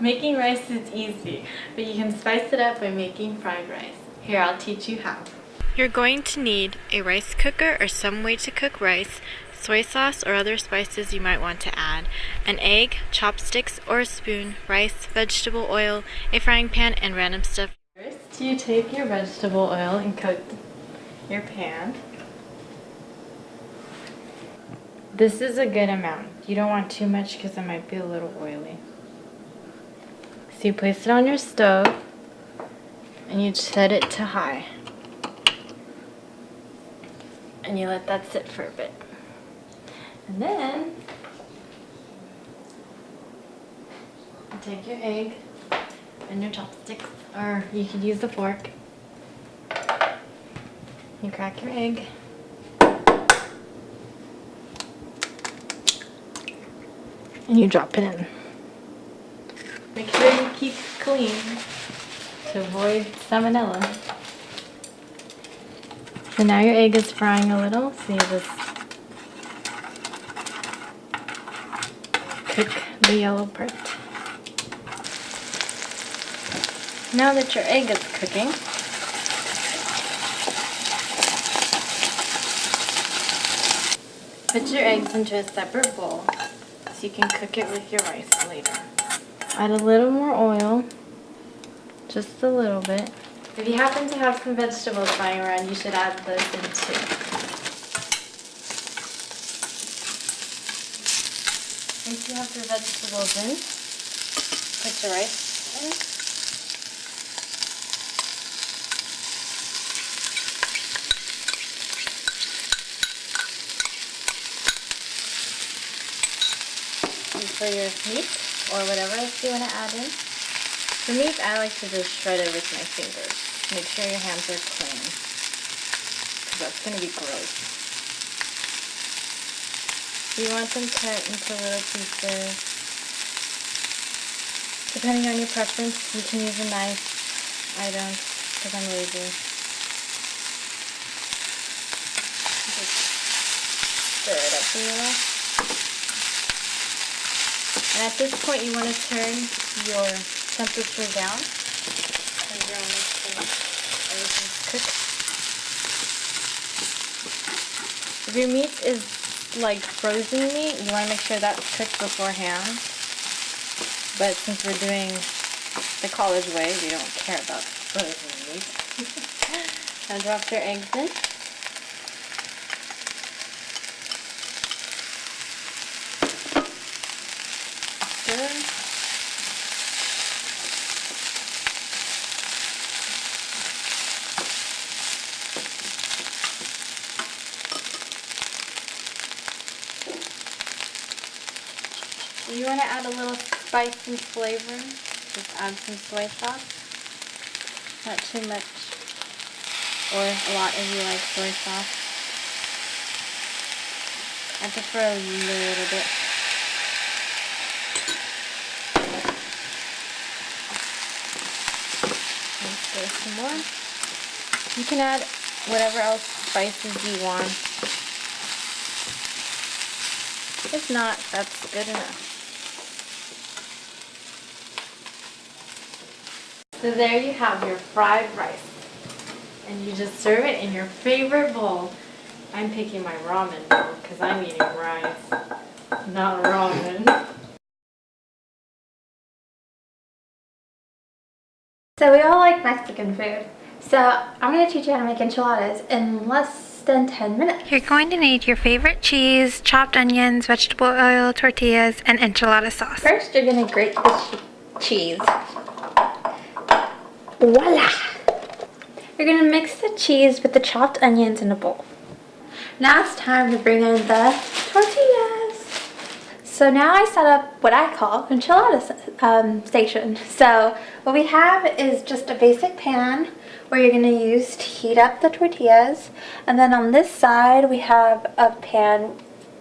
Making rice is easy, but you can spice it up by making fried rice. Here, I'll teach you how. You're going to need a rice cooker or some way to cook rice, soy sauce or other spices you might want to add, an egg, chopsticks or a spoon, rice, vegetable oil, a frying pan, and random stuff. First, you take your vegetable oil and coat your pan. This is a good amount. You don't want too much because it might be a little oily. So you place it on your stove and you set it to high. And you let that sit for a bit. And then you take your egg and your chopsticks, or you could use a fork. You crack your egg. And you drop it in. Make sure you keep clean to avoid salmonella. So now your egg is frying a little, so you just cook the yellow part. Now that your egg is cooking, put your eggs into a separate bowl so you can cook it with your rice later. Add a little more oil, just a little bit. If you happen to have some vegetables lying around, you should add those in too. Once you have your vegetables in, put your rice in. And for your meat, or whatever else you want to add in. For meat, I like to just shred it with my fingers. Make sure your hands are clean, because that's going to be gross. You want them cut into little pieces. Depending on your preference, you can use a knife. I don't, because I'm lazy. Just stir it up a little. And at this point, you want to turn your temperature down, because you're almost finished. Everything's cooked. If your meat is like frozen meat, you want to make sure that's cooked beforehand. But since we're doing the college way, we don't care about frozen meat. Now drop your eggs in. Stir. You want to add a little spice and flavor. Just add some soy sauce. Not too much, or a lot if you like soy sauce. I prefer a little bit. And stir some more. You can add whatever else spices you want. If not, that's good enough. So there you have your fried rice, and you just serve it in your favorite bowl. I'm picking my ramen bowl because I'm eating rice, not ramen. So we all like Mexican food, so I'm going to teach you how to make enchiladas in less than 10 minutes. You're going to need your favorite cheese, chopped onions, vegetable oil, tortillas, and enchilada sauce. First, you're going to grate the cheese. Voila! You're going to mix the cheese with the chopped onions in a bowl. Now it's time to bring in the tortillas. So now I set up what I call enchilada station. So what we have is just a basic pan where you're going to use to heat up the tortillas. And then on this side we have a pan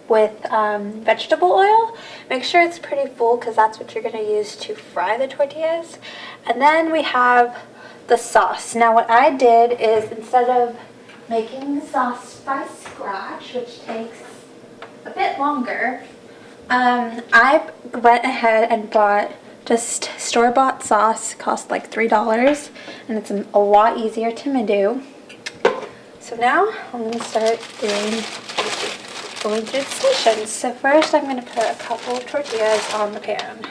with vegetable oil. Make sure it's pretty full because that's what you're going to use to fry the tortillas. And then we have the sauce. Now what I did is, instead of making the sauce by scratch, which takes a bit longer, I went ahead and bought Just store-bought sauce, costs like $3, and it's a lot easier to do. So now I'm going to start going through the stations. So first I'm going to put a couple of tortillas on the pan.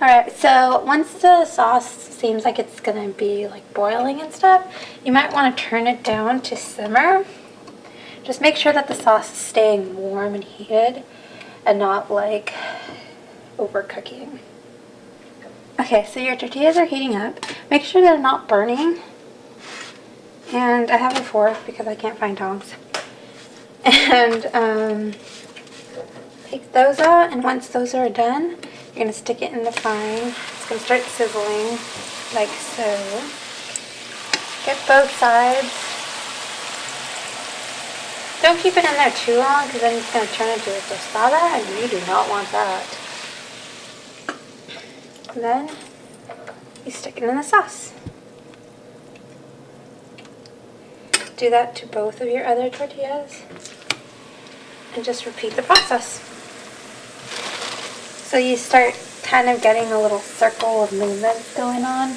Alright, so once the sauce seems like it's going to be like boiling and stuff, you might want to turn it down to simmer. Just make sure that the sauce is staying warm and heated and not like overcooking. Okay, so your tortillas are heating up. Make sure they're not burning. And I have a fork because I can't find tongs. And take those out, and once those are done, you're going to stick it in the frying. It's going to start sizzling like so. Get both sides. Don't keep it in there too long because then it's going to turn into a tostada and you do not want that. And then you stick it in the sauce. Do that to both of your other tortillas and just repeat the process. So you start kind of getting a little circle of movements going on.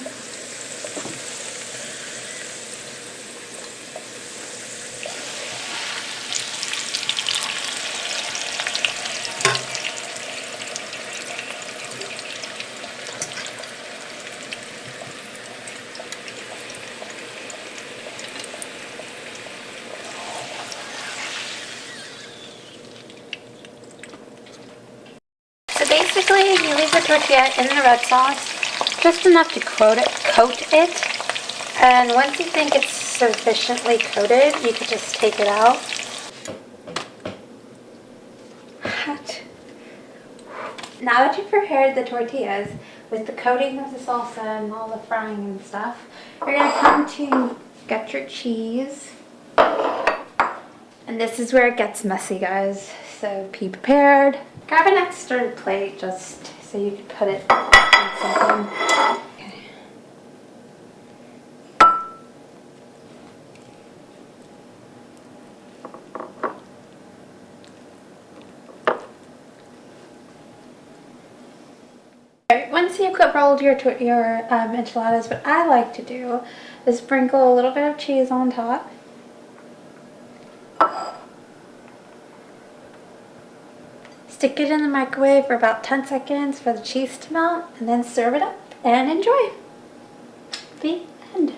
Basically, you leave the tortilla in the red sauce just enough to coat it, and once you think it's sufficiently coated, you can just take it out. Now that you've prepared the tortillas with the coating of the salsa and all the frying and stuff, you're going to come to get your cheese. And this is where it gets messy, guys, so be prepared. Grab an extra plate just so you can put it on something. Okay. Alright, once you've rolled your enchiladas, what I like to do is sprinkle a little bit of cheese on top. Stick it in the microwave for about 10 seconds for the cheese to melt, and then serve it up and enjoy. The end.